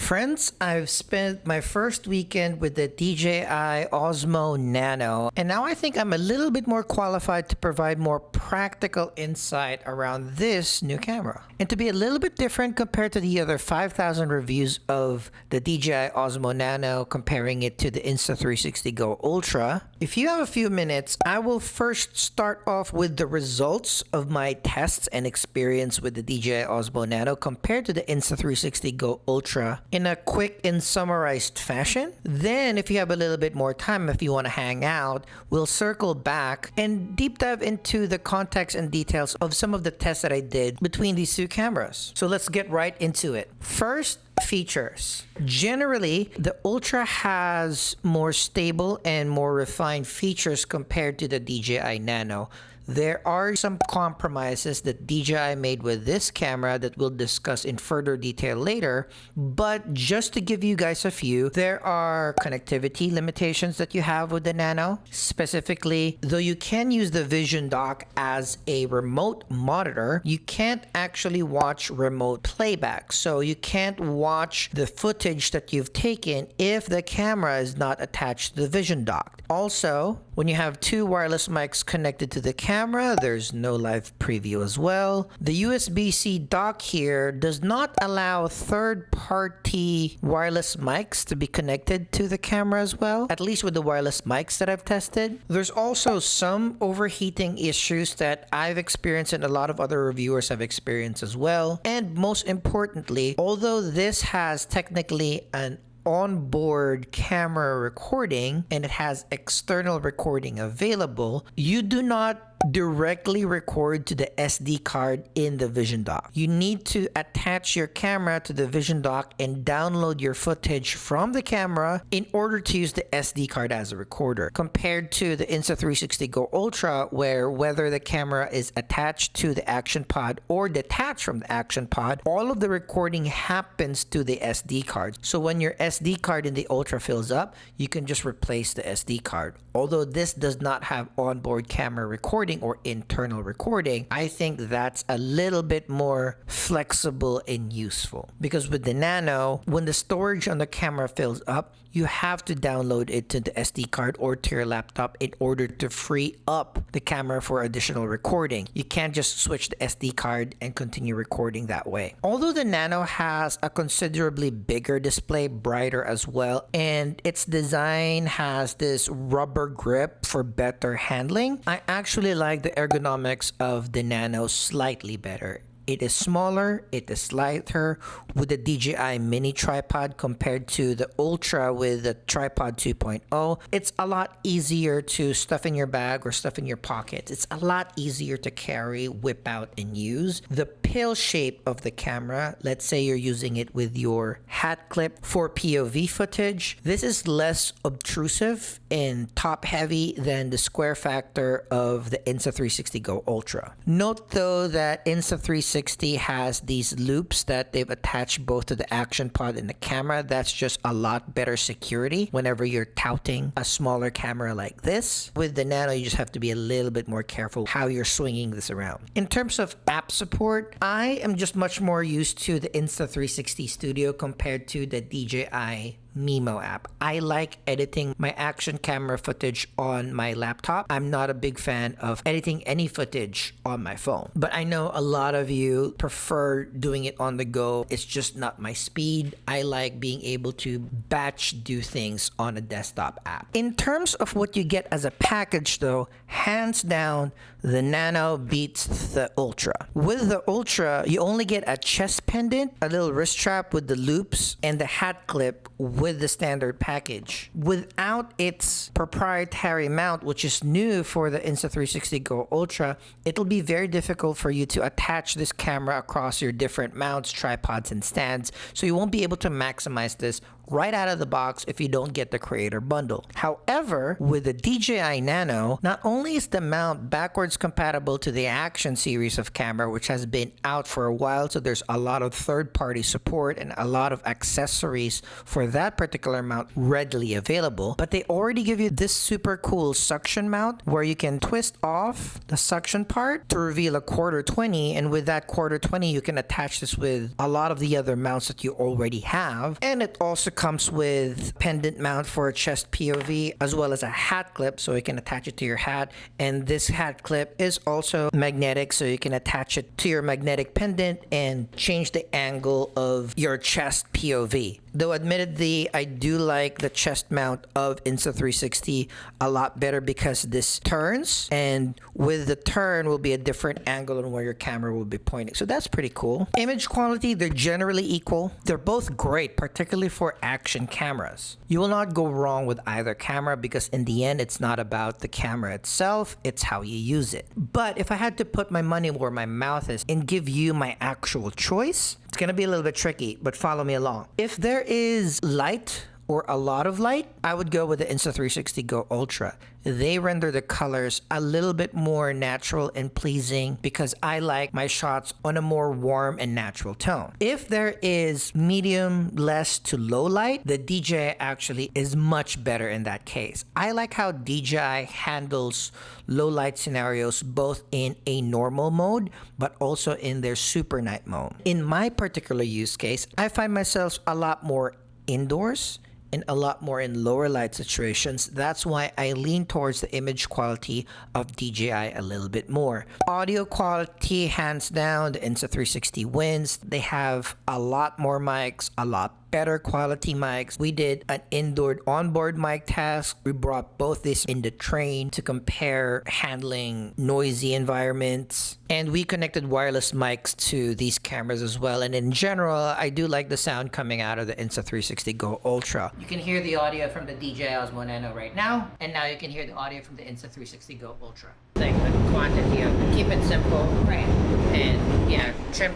Friends, I've spent my first weekend with the DJI Osmo Nano, and now I think I'm a little bit more qualified to provide more practical insight around this new camera. And to be a little bit different compared to the other 5,000 reviews of the DJI Osmo Nano, comparing it to the Insta360 GO Ultra, if you have a few minutes, I will first start off with the results of my tests and experience with the DJI Osmo Nano compared to the Insta360 GO Ultra in a quick and summarized fashion. Then, if you have a little bit more time, if you want to hang out, we'll circle back and deep dive into the context and details of some of the tests that I did between these two cameras. So let's get right into it. First, features. Generally, the Ultra has more stable and more refined features compared to the DJI Nano. There are some compromises that DJI made with this camera that we'll discuss in further detail later, but just to give you guys a few, there are connectivity limitations that you have with the Nano. Specifically, though you can use the Vision Dock as a remote monitor, you can't actually watch remote playback. So you can't watch the footage that you've taken if the camera is not attached to the Vision Dock. Also, when you have two wireless mics connected to the camera, there's no live preview as well. The USB-C dock here does not allow third-party wireless mics to be connected to the camera as well, at least with the wireless mics that I've tested. There's also some overheating issues that I've experienced and a lot of other reviewers have experienced as well. And most importantly, although this has technically an onboard camera recording and it has external recording available, you do not directly record to the SD card in the Vision Dock. You need to attach your camera to the Vision Dock and download your footage from the camera in order to use the SD card as a recorder, compared to the Insta360 GO Ultra, where whether the camera is attached to the action pod or detached from the action pod, all of the recording happens to the SD card. So when your SD card in the Ultra fills up, you can just replace the SD card. Although this does not have onboard camera recording or internal recording, I think that's a little bit more flexible and useful, because with the Nano, when the storage on the camera fills up, you have to download it to the SD card or to your laptop in order to free up the camera for additional recording. You can't just switch the SD card and continue recording that way. Although the Nano has a considerably bigger display, brighter as well, and its design has this rubber grip for better handling, I actually like the ergonomics of the Nano slightly better. It is smaller, it is lighter with the DJI mini tripod compared to the Ultra with the tripod 2.0. It's a lot easier to stuff in your bag or stuff in your pocket. It's a lot easier to carry, whip out, and use. The pill shape of the camera, let's say you're using it with your hat clip for POV footage, this is less obtrusive and top heavy than the square factor of the Insta360 GO Ultra. Note though that Insta360 has these loops that they've attached both to the action pod and the camera. That's just a lot better security whenever you're touting a smaller camera like this. With the Nano, you just have to be a little bit more careful how you're swinging this around. In terms of app support, I am just much more used to the Insta360 Studio compared to the DJI Mimo app. I like editing my action camera footage on my laptop. I'm not a big fan of editing any footage on my phone, but I know a lot of you prefer doing it on the go. It's just not my speed. I like being able to batch do things on a desktop app. In terms of what you get as a package though, hands down, the Nano beats the Ultra. With the Ultra, you only get a chest pendant, a little wrist strap with the loops, and the hat clip with the standard package. Without its proprietary mount, which is new for the Insta360 GO Ultra, it'll be very difficult for you to attach this camera across your different mounts, tripods, and stands, so you won't be able to maximize this right out of the box if you don't get the creator bundle. However, with the DJI Nano, not only is the mount backwards compatible to the Action series of camera, which has been out for a while, so there's a lot of third-party support and a lot of accessories for that that particular mount readily available, but they already give you this super cool suction mount where you can twist off the suction part to reveal a quarter 20, and with that quarter 20 you can attach this with a lot of the other mounts that you already have. And it also comes with pendant mount for a chest POV, as well as a hat clip so you can attach it to your hat. And this hat clip is also magnetic, so you can attach it to your magnetic pendant and change the angle of your chest POV. Though admittedly, I do like the chest mount of Insta360 a lot better because this turns, and with the turn will be a different angle on where your camera will be pointing. So that's pretty cool. Image quality, they're generally equal. They're both great, particularly for action cameras. You will not go wrong with either camera because in the end, it's not about the camera itself, it's how you use it. But if I had to put my money where my mouth is and give you my actual choice, it's gonna be a little bit tricky, but follow me along. If there is light or a lot of light, I would go with the Insta360 GO Ultra. They render the colors a little bit more natural and pleasing because I like my shots on a more warm and natural tone. If there is medium, less to low light, the DJI actually is much better in that case. I like how DJI handles low light scenarios both in a normal mode but also in their super night mode. In my particular use case, I find myself a lot more indoors and a lot more in lower light situations. That's why I lean towards the image quality of DJI a little bit more. Audio quality, hands down, the Insta360 wins. They have a lot more mics, a lot better quality mics. We did an indoor onboard mic test. We brought both these in the train to compare handling noisy environments, and we connected wireless mics to these cameras as well. And in general, I do like the sound coming out of the Insta360 GO Ultra. You can hear the audio from the DJI Osmo Nano right now, and now you can hear the audio from the Insta360 GO Ultra. Like the quantity of keep it simple, right? And yeah, trim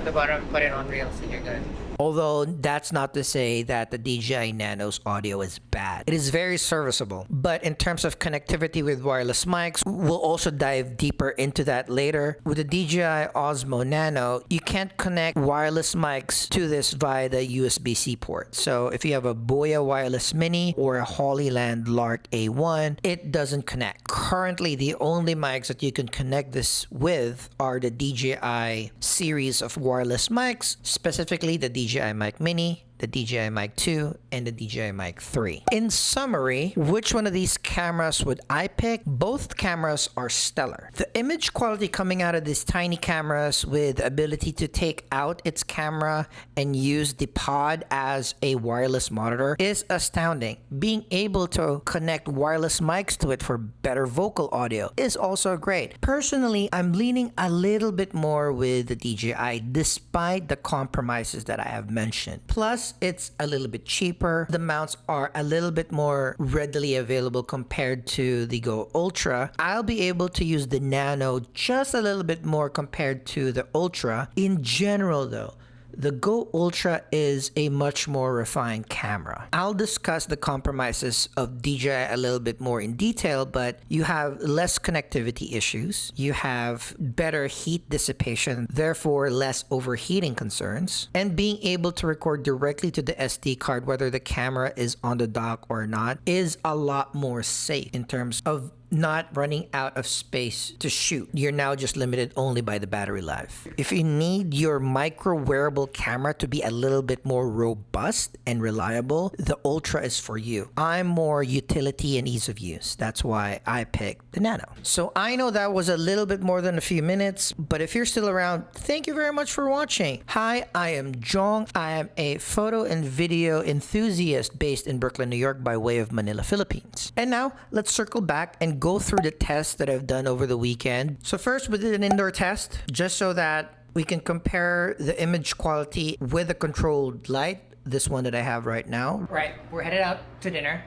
the bottom, put it on reels, and you're good. Although that's not to say that the DJI Nano's audio is bad. It is very serviceable. But in terms of connectivity with wireless mics, we'll also dive deeper into that later. With the DJI Osmo Nano, you can't connect wireless mics to this via the USB-C port. So if you have a Boya Wireless Mini or a Hollyland Lark A1, it doesn't connect. Currently, the only mics that you can connect this with are the DJI series of wireless mics, specifically the DJI Mic Mini, the DJI Mic 2, and the DJI Mic 3. In summary, which one of these cameras would I pick? Both cameras are stellar. The image quality coming out of these tiny cameras with the ability to take out its camera and use the pod as a wireless monitor is astounding. Being able to connect wireless mics to it for better vocal audio is also great. Personally, I'm leaning a little bit more with the DJI despite the compromises that I have mentioned. Plus, it's a little bit cheaper. The mounts are a little bit more readily available compared to the GO Ultra. I'll be able to use the Nano just a little bit more compared to the Ultra. In general though, the GO Ultra is a much more refined camera. I'll discuss the compromises of DJI a little bit more in detail, but you have less connectivity issues, you have better heat dissipation, therefore less overheating concerns, and being able to record directly to the SD card whether the camera is on the dock or not is a lot more safe in terms of not running out of space to shoot. You're now just limited only by the battery life. If you need your micro wearable camera to be a little bit more robust and reliable, the Ultra is for you. I'm more utility and ease of use. That's why I picked the Nano. So I know that was a little bit more than a few minutes, but if you're still around, thank you very much for watching. Hi, I am Jong. I am a photo and video enthusiast based in Brooklyn, New York by way of Manila, Philippines. And now let's circle back and go through the tests that I've done over the weekend. So first, we did an indoor test just so that we can compare the image quality with a controlled light, this one that I have right now. Right, we're headed out to dinner.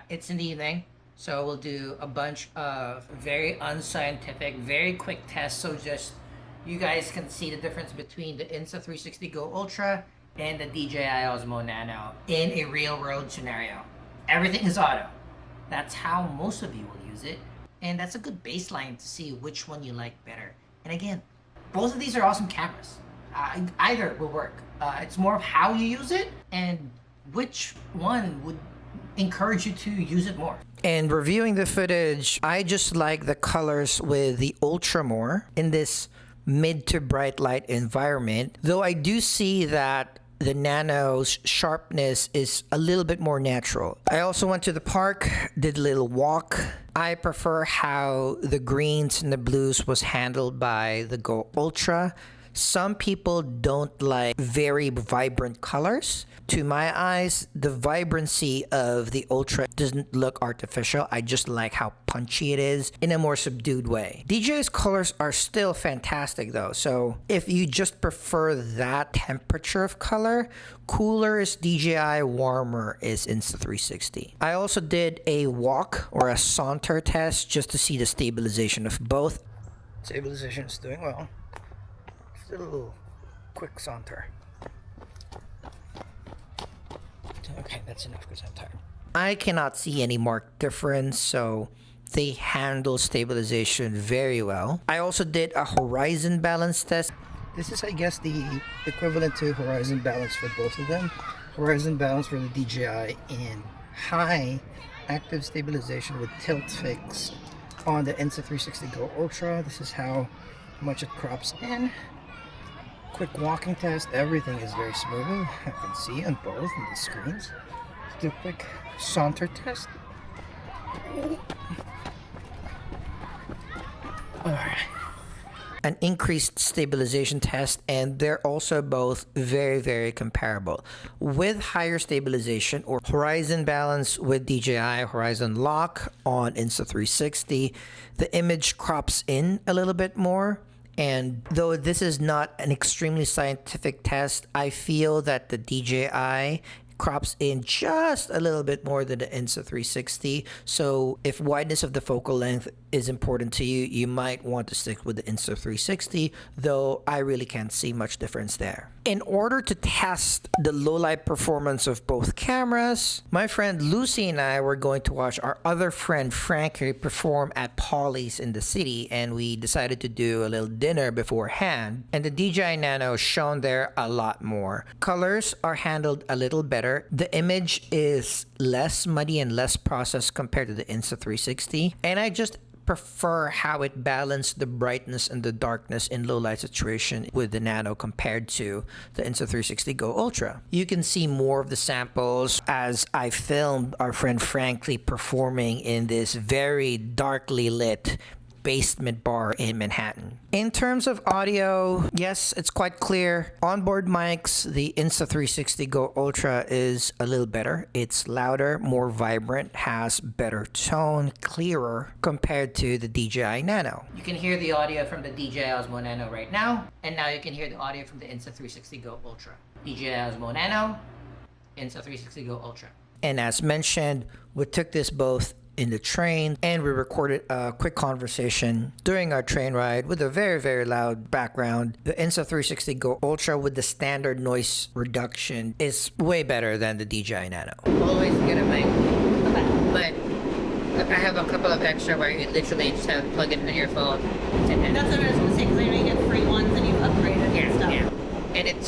It's in the evening, so we'll do a bunch of very unscientific, very quick tests, so just you guys can see the difference between the Insta360 GO Ultra and the DJI Osmo Nano in a real-world scenario. Everything is auto. That's how most of you will use it, and that's a good baseline to see which one you like better. And again, both of these are awesome cameras. Either will work. It's more of how you use it and which one would encourage you to use it more? And reviewing the footage, I just like the colors with the Ultra more in this mid to bright light environment, though I do see that the Nano's sharpness is a little bit more natural. I also went to the park, did a little walk. I prefer how the greens and the blues was handled by the Go Ultra. Some people don't like very vibrant colors. To my eyes, the vibrancy of the Ultra doesn't look artificial. I just like how punchy it is in a more subdued way. DJI's colors are still fantastic though, so if you just prefer that temperature of color, cooler is DJI, warmer is Insta360. I also did a walk or a saunter test just to see the stabilization of both. Stabilization is doing well. Just a little quick saunter. Okay, that's enough because I'm tired. I cannot see any marked difference, so they handle stabilization very well. I also did a horizon balance test. This is, I guess, the equivalent to horizon balance for both of them. Horizon balance for the DJI in high active stabilization with tilt fix on the Insta360 GO Ultra. This is how much it crops in. Quick walking test, everything is very smooth. I can see on both of the screens. Let's do a quick saunter test. Alright. An increased stabilization test, and they're also both very, very comparable. With higher stabilization or horizon balance with DJI Horizon Lock on Insta360, the image crops in a little bit more. And though this is not an extremely scientific test, I feel that the DJI crops in just a little bit more than the Insta360. So if wideness of the focal length is important to you, you might want to stick with the Insta360, though I really can't see much difference there. In order to test the low light performance of both cameras, my friend Lucy and I were going to watch our other friend Frankie perform at Polly's in the city, and we decided to do a little dinner beforehand, and the DJI Nano shone there a lot more. Colors are handled a little better. The image is less muddy and less processed compared to the Insta360, and I just prefer how it balanced the brightness and the darkness in low light situation with the Nano compared to the Insta360 GO Ultra. You can see more of the samples as I filmed our friend Frankie performing in this very darkly lit basement bar in Manhattan. In terms of audio, yes, it's quite clear. Onboard mics, the Insta360 GO Ultra is a little better. It's louder, more vibrant, has better tone, clearer compared to the DJI Nano. You can hear the audio from the DJI Osmo Nano right now, and now you can hear the audio from the Insta360 GO Ultra. DJI Osmo Nano, Insta360 GO Ultra. And as mentioned, we took this both in the train, and we recorded a quick conversation during our train ride with a very, very loud background. The Insta360 GO Ultra with the standard noise reduction is way better than the DJI Nano. Always get a mic, but I have a couple of extra where you literally just have to plug it into your phone. And that's what I was going to say, because I know you get free ones and you've upgraded and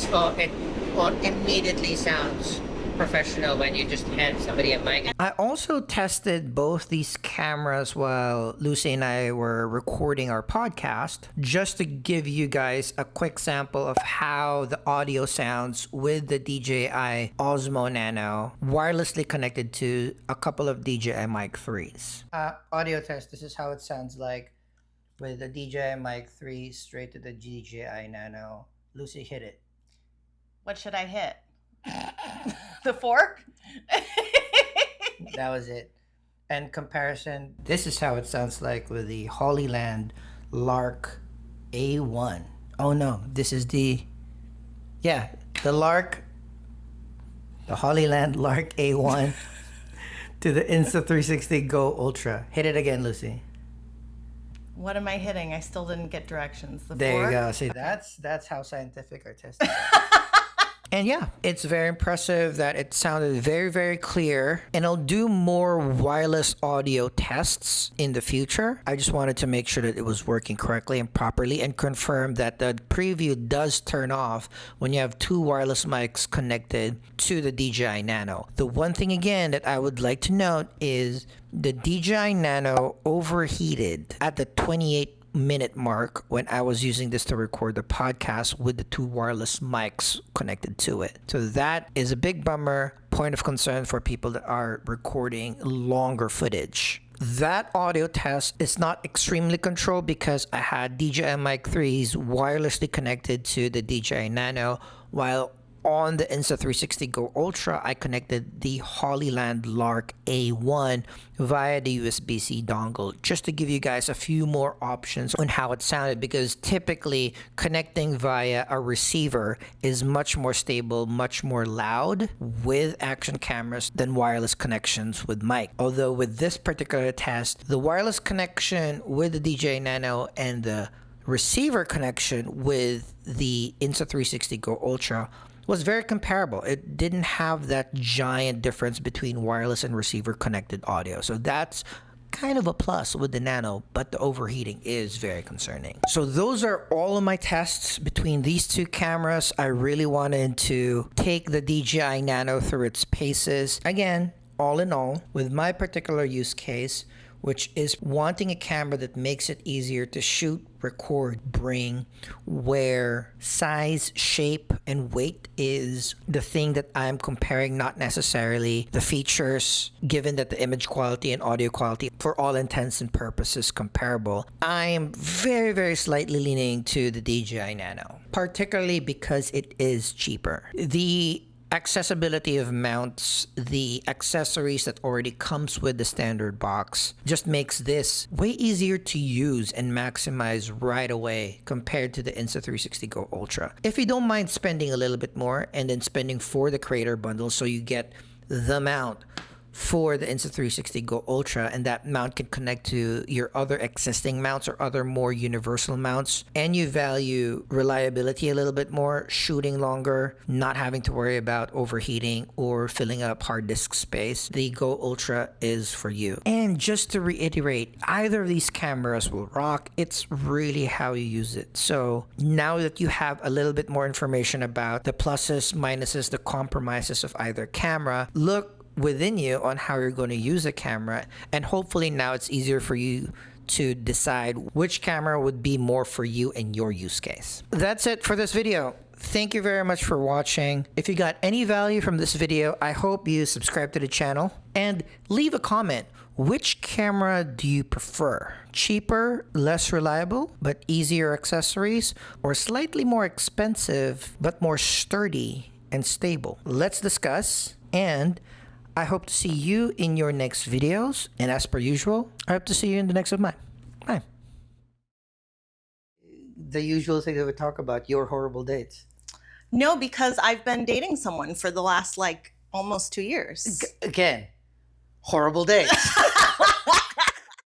stuff. Yeah. And it immediately sounds professional when you just hand somebody a mic. I also tested both these cameras while Lucy and I were recording our podcast, just to give you guys a quick sample of how the audio sounds with the DJI Osmo Nano wirelessly connected to a couple of DJI Mic 3s. Audio test, this is how it sounds like with the DJI Mic 3 straight to the DJI Nano. Lucy, hit it. What should I hit? The fork? That was it. And comparison, this is how it sounds like with the Hollyland Lark A1. Oh no, this is the Hollyland Lark A1 to the Insta360 GO Ultra. Hit it again, Lucy. What am I hitting? I still didn't get directions. The there fork? you go. See, that's how scientific our test is. And yeah, it's very impressive that it sounded very, very clear. And I'll do more wireless audio tests in the future. I just wanted to make sure that it was working correctly and properly and confirm that the preview does turn off when you have two wireless mics connected to the DJI Nano. The one thing again that I would like to note is the DJI Nano overheated at the 28-minute mark when I was using this to record the podcast with the two wireless mics connected to it. So that is a big bummer, point of concern for people that are recording longer footage. That audio test is not extremely controlled because I had DJI Mic 3s wirelessly connected to the DJI Nano, while on the Insta360 GO Ultra, I connected the Hollyland Lark A1 via the USB-C dongle, just to give you guys a few more options on how it sounded, because typically connecting via a receiver is much more stable, much more loud with action cameras than wireless connections with mic. Although with this particular test, the wireless connection with the DJI Nano and the receiver connection with the Insta360 GO Ultra was very comparable. It didn't have that giant difference between wireless and receiver connected audio. So that's kind of a plus with the Nano, but the overheating is very concerning. So those are all of my tests between these two cameras. I really wanted to take the DJI Nano through its paces. Again, all in all, with my particular use case, which is wanting a camera that makes it easier to shoot, record, bring, where size, shape, and weight is the thing that I'm comparing, not necessarily the features, given that the image quality and audio quality, for all intents and purposes, comparable. I am very, very slightly leaning to the DJI Nano, particularly because it is cheaper. The accessibility of mounts, the accessories that already comes with the standard box, just makes this way easier to use and maximize right away compared to the Insta360 GO Ultra. If you don't mind spending a little bit more and then spending for the creator bundle, so you get the mount for the Insta360 GO Ultra, and that mount can connect to your other existing mounts or other more universal mounts, and you value reliability a little bit more, shooting longer, not having to worry about overheating or filling up hard disk space, the GO Ultra is for you. And just to reiterate, either of these cameras will rock. It's really how you use it. So now that you have a little bit more information about the pluses, minuses, the compromises of either camera, look within you on how you're going to use a camera, and hopefully now it's easier for you to decide which camera would be more for you and your use case. That's it for this video. Thank you very much for watching. If you got any value from this video, I hope you subscribe to the channel and leave a comment. Which camera do you prefer? Cheaper, less reliable, but easier accessories, or slightly more expensive, but more sturdy and stable? Let's discuss, and I hope to see you in your next videos. And as per usual, I hope to see you in the next of mine. Bye. The usual thing that we talk about, your horrible dates. No, because I've been dating someone for the last, like, almost 2 years. Again, horrible dates.